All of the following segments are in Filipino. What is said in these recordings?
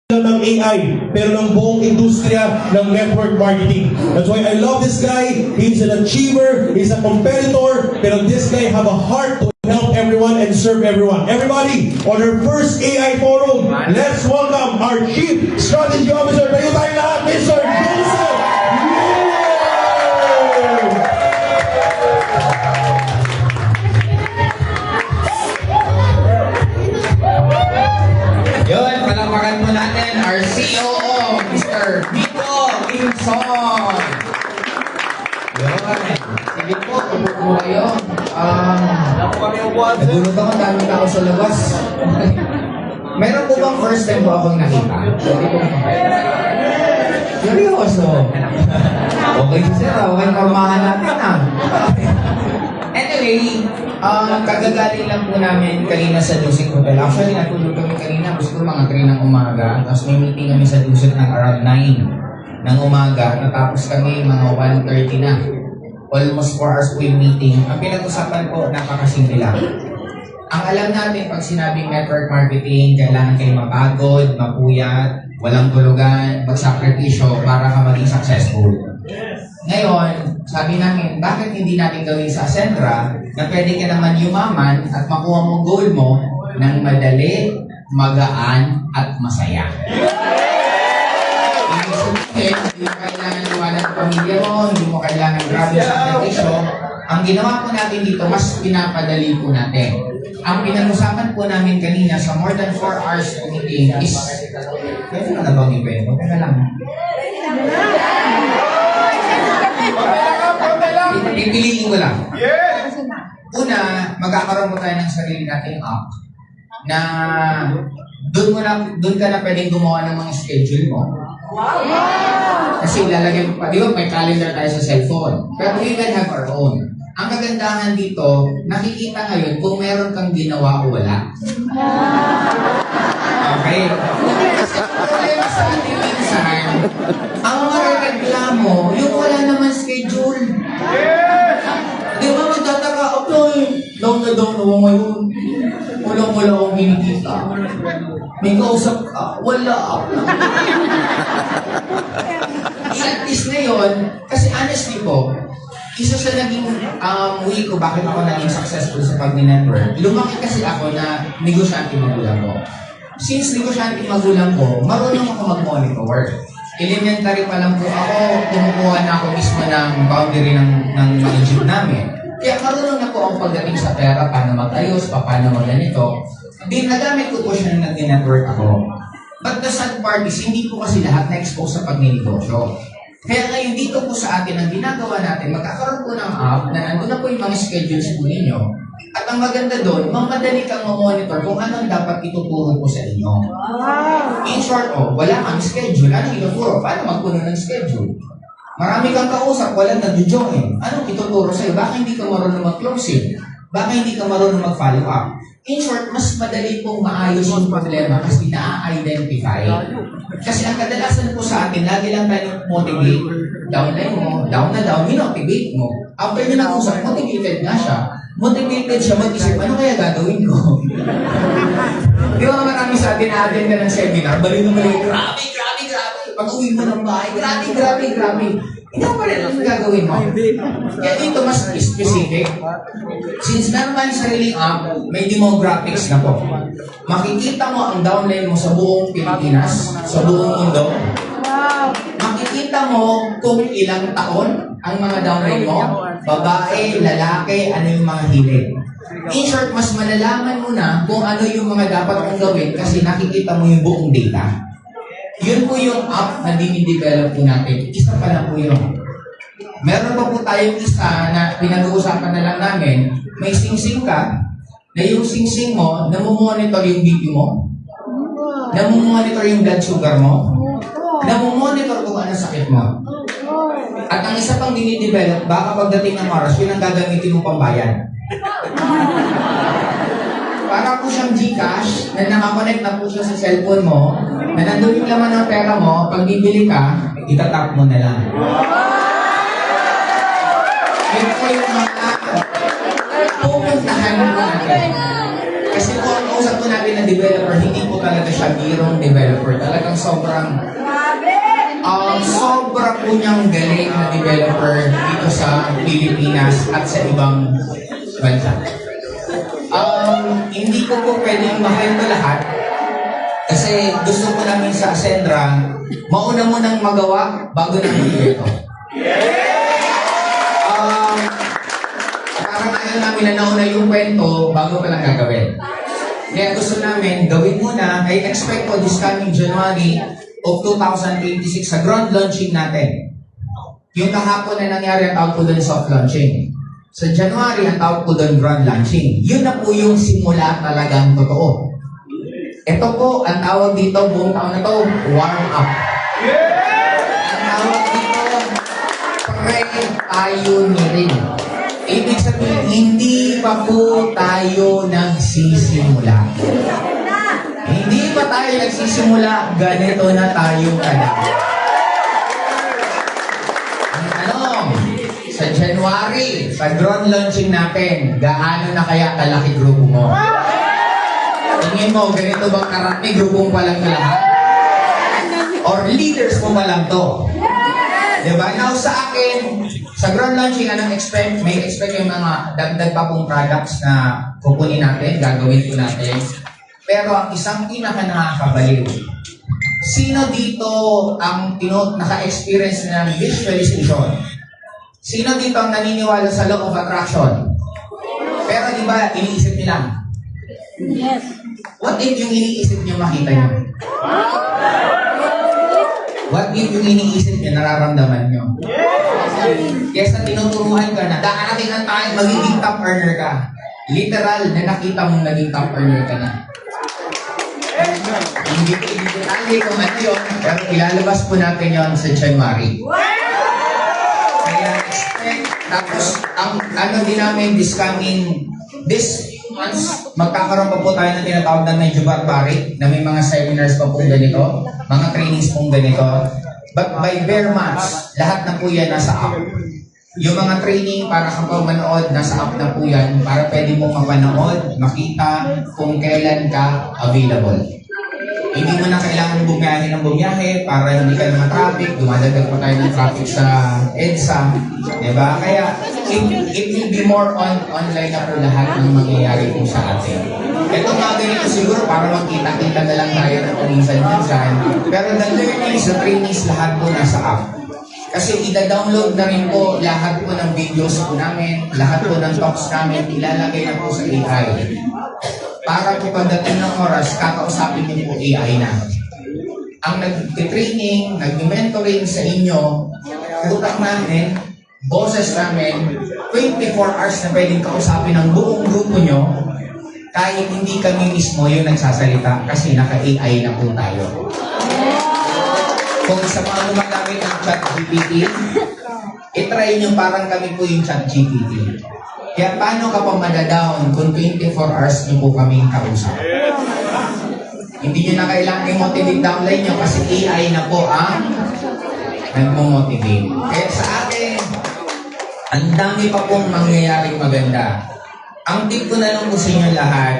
ng AI, pero ng buong industriya ng network marketing. That's why I love this guy. He's an achiever, he's a competitor, pero this guy have a heart to help everyone and serve everyone. Everybody, on our first AI forum, let's welcome our Chief Strategy Officer. Tayo tayo lahat, Mr. Joseph! Yun, palapakan mo natin our COO, Mr. Vico Inson. Yun. Sige po, tubog mo kayo. Nagulat ako, daming tao sa labas. Meron po bang first time po akong nakita? Pwede po ba? Seryoso. Okay, sir. Okay, formahan natin na. Anyway, kagagaling lang po namin kanina sa Dusit Hotel. Actually, natulog kami kanina, gusto mga 3 ng umaga. Tapos may meeting kami sa Dusit ng around 9 ng umaga. Natapos kami mga 1:30 na. Almost 4 hours po yung meeting. Ang pinag-usapan po, napakasimple lang. Ang alam natin, pag sinabing network marketing, kailangan kayo mapagod, mapuyat, walang tulugan, magsakripisyo para ka maging successful. Ngayon, sabi namin, bakit hindi natin gawin sa Ascentra na pwede ka naman yumaman at makuha mo goal mo ng madali, magaan, at masaya. Ibig sabihin, hindi mo kailangan iwanan ang pamilya mo, hindi mo kailangan grabe sa sakripisyo. Ang ginawa po natin dito, mas pinapadali po natin. Ang pinag-usapan po namin kanina sa more than 4 hours meeting is, pwede na bang i-pwede mo? Teka lang. Pipiliin ko lang. Una, magkakaroon mo tayo ng sarili nating app na doon ka na pwedeng gumawa ng mga schedule mo. Kasi ilalagay mo pa, di ba may calendar tayo sa cellphone. Pero we will have our own. Ang kagandahan dito, nakikita ngayon kung meron kang ginawa o wala. Okay? Kasi problema sa ating minsan, ang mga reklamo, yung wala naman schedule. Di ba magtataka, okay, down na ngayon. Wala akong hinikita. May kausap ka, wala ako. At least ngayon, kasi honestly po, isa sa naging way ko bakit ako naging successful sa pag-network. Lumaki kasi ako na negosyante magulang ko. Since negosyante magulang ko, marunong ako mag-monitor. Elementary pa lang po ako, kumukuha na ako mismo ng boundary ng mga jeep namin. Kaya marunong na po ako pagdating sa pera, paano mag-ayos, paano mag-ganito. Nagamit ko po siya na nag-network ako. But the sad part is, hindi po kasi lahat na-expose sa pag-negosyo. Kaya ngayon dito po sa atin, ang ginagawa natin, magkakaroon po ng app na nandun na po yung mga schedules po ninyo. At ang maganda doon, madali kang mamonitor kung anong dapat ituturo po sa inyo. In short, wala kang schedule. Anong ituturo? Paano magpuno ng schedule? Marami kang kausap, walang nag-join. Anong ituturo sa'yo? Baka hindi ka marunong mag-closing? Baka hindi ka marunong mag-follow up? In short, mas madali pong maayos yung problema kasi na-identify. Kasi ang kadalasan po sa atin, lagi lang tayo motivate. Downline mo, down na down, minotivate mo. After nyo nag-usap, motivated na siya. Motivated siya mag-isip, ano kaya gagawin ko? Di ba marami sa atin na-attend ka ng seminar, balik na balik, grabe. Pag-uwi mo ng bahay, grabe. Hindi mo pa rin ang gagawin mo. Kaya dito mas specific. Since meron tayong sariling app, may demographics na po. Makikita mo ang downline mo sa buong Pilipinas, sa buong mundo. Makikita mo kung ilang taon ang mga downline mo, babae, lalaki, ano yung mga hilig. In short, mas malalaman mo na kung ano yung mga dapat mong gawin kasi nakikita mo yung buong data. Yun po yung app na dinidevelop po natin. Isa pa lang po yun. Meron pa po tayong isa na pinag-uusapan na lang namin, may sing-sing ka, na yung sing-sing mo, namumonitor yung BP mo, namumonitor yung blood sugar mo, namumonitor kung ano sakit mo. At ang isa pang dinidevelop, baka pagdating ng oras, yun ang gagamitin mo pambayad. Para po siyang GCash na nakakonect na po siya sa cellphone mo, na nandun yung laman ng pera mo, pag bibili ka, itatap mo na lang. Yun po yung mga pupuntahan mo natin. Kasi po ang kausap ko natin na developer, hindi po talaga siya birong developer. Talagang sobra po niyang galing na developer dito sa Pilipinas at sa ibang bansa. Hindi ko po pwedeng makwento lahat kasi gusto ko namin sa Ascendra, mauna mo nang magawa bago namin ito. Parang ayaw namin na nauna yung kwento bago pa lang gagawin. Kaya gusto namin gawin muna, I expect ko this coming January of 2026 sa ground launching natin. Yung kahapon na nangyari, ang tawag ko doon soft launching. Sa January, ang tawag ko doon ground launching. Yun na po yung simula talagang totoo. Ito po, ang tawag dito, buong taon na to, warm up. Ang tawag dito, pre-pioneering. Ibig sabihin, hindi pa po tayo nagsisimula. Hindi pa tayo nagsisimula, ganito na tayo kalaki. Sa January, sa ground launching natin, gaano na kaya kalaki grupo mo? Tingin mo, ganito bang karami grupong pa lang na lahat? Or leaders mo pa lang to? Diba? Now sa akin, sa ground launching, anong expect? May expect yung mga dagdag pa pong products na kukunin natin, gagawin po natin. Pero ang isang pinaka-nakakabaliw, sino dito ang naka-experience ng visualization? Sino dito ang naniniwala sa law of attraction? Pero di ba, iniisip nila? Yes. What if yung iniisip niyo makita niyo? What if yung iniisip niyo nararamdaman niyo? Kesa tinuturuan ka na, darating ang tayo, magiging top earner ka. Literal na nakita mong naging top earner ka na. Hindi ko i-detalye kung ano yun, pero ilalabas po natin yun sa January. Kaya expect, tapos ang ano din namin this months, magkakaroon pa po tayo ng tinatawag na medyo barbaric, na may mga seminars pa pong ganito, mga trainings pong ganito. But by bare months, lahat na po yan nasa app. Yung mga training para kapag manood, nasa app na po yan, para pwede mo mapanood, makita kung kailan ka available. Hindi mo na kailangan bumiyahe ng bumiyahe para hindi ka na traffic, dumadagdag pa tayo ng traffic sa EDSA, diba? Kaya it will be more online na po lahat ng mangyayari po sa atin. Ito mga ganito siguro para magkita-kita na lang tayo ng kuminsan-minsan. Pero the learnings, the trainings, lahat po nasa app. Kasi ida-download na rin po lahat po ng videos po namin, lahat po ng talks namin, ilalagay na po sa AI. Para po pagdating ng oras, kakausapin niyo po AI na. Ang nag-training, nag-mentoring sa inyo, utak namin, boses namin, 24 hours na pwedeng kausapin ng buong grupo nyo, kahit hindi kami mismo yung nagsasalita kasi naka-AI na po tayo. Kung sa mga gumagamit ng ChatGPT, itry nyo parang kami po yung ChatGPT. Kaya paano ka pa madadown kung 24 hours nyo po kaming kausap? Hindi nyo na kailangan i-motivate downline nyo kasi AI na po ang nagmo-motivate. Kaya sa akin, ang dami pa pong mangyayaring maganda. Ang tip ko na lang po sa inyo lahat,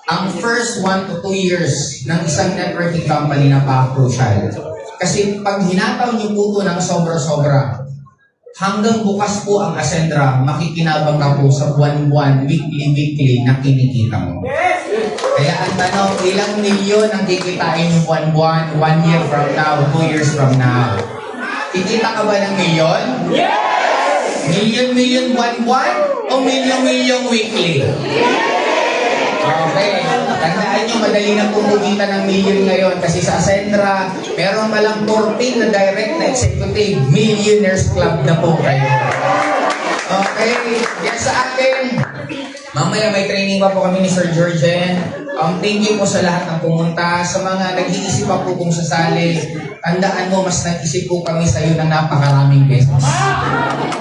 ang first 1 to 2 years ng isang networking company na pa-crucial. Kasi pag hinataw nyo po ito ng sobra-sobra, hanggang bukas po ang Ascendra, makikinabang ka po sa buwan-buwan, weekly na kinikita mo. Kaya ang tanong, ilang milyon ang kikitain yung buwan-buwan, 1 year from now, 2 years from now? Kikita ka ba ng milyon? Yes! Milyon buwan-buwan o milyon weekly? Okay. Tandaan nyo, madali na pumugita ng milyon ngayon kasi sa Ascendra, meron palang 14 na direct na executive millionaires club na po kayo. Okay. Yan sa akin. Mamaya may training pa po kami ni Sir Georgian. Thank you po sa lahat ng pumunta. Sa mga nag-iisip pa po kung sasali, tandaan mo, mas nag-isip po kami sa iyo ng napakaraming beses.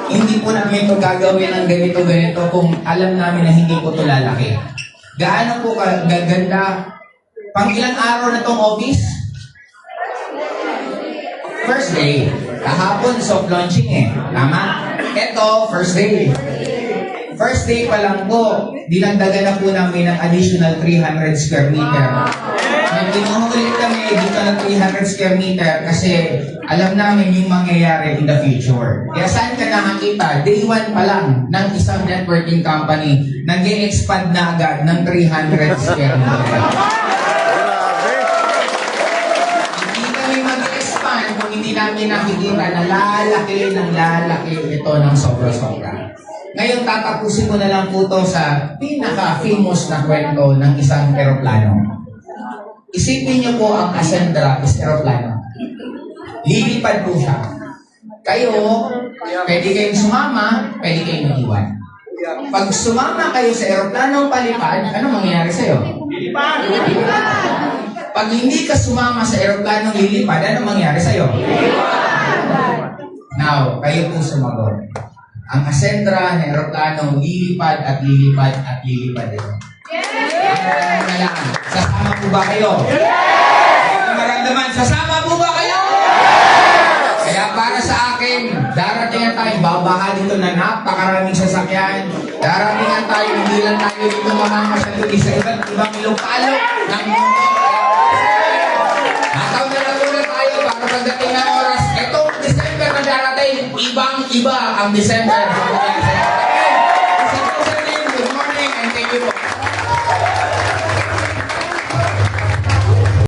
Hindi po namin ito gagawin ng ganito-ganito kung alam namin na hindi po ito lalaki. Gaano po gaganda? Pang ilang araw na tong office? First day. Kahapon, soft launching eh. Tama? Ito, first day. First day pa lang po, dinagdagan na po namin ng additional 300 square meter. May pinuhulit kami dito ng 300 square meter kasi alam namin yung mangyayari in the future. Kaya saan ka nakakita? Day 1 pa lang ng isang networking company, nag-e-expand na agad ng 300 square meter. Hindi kami mag-expand kung hindi namin nakikita na lalaki ng lalaki ito ng sobra-sobra. Ngayon, tatapusin ko na lang po ito sa pinaka-famous na kwento ng isang eroplano. Isipin niyo po ang Ascendra is eroplano. Lilipad po siya. Kayo, pwede kayong sumama, pwede kayong mag-iwan. Pag sumama kayo sa eroplanong palipad, ano mangyayari sa'yo? Lilipad! Pag hindi ka sumama sa eroplanong lilipad, ano mangyayari sa'yo? Now, kayo po sumagot. Ang Ascendra na eroplanong lilipad at lilipad at lilipad ito. Sasama po ba kayo? Maramdaman, sasama po ba kayo? Kaya para sa akin, darating na tayo, babaha dito na napakaraming sasakyan. Darating na tayo, hindi lang tayo dito mamamasyal sa iba't ibang ilong-alok ng mundo. Nataw na muna tayo para pagdating ng oras. Itong December na darating, ibang-iba ang December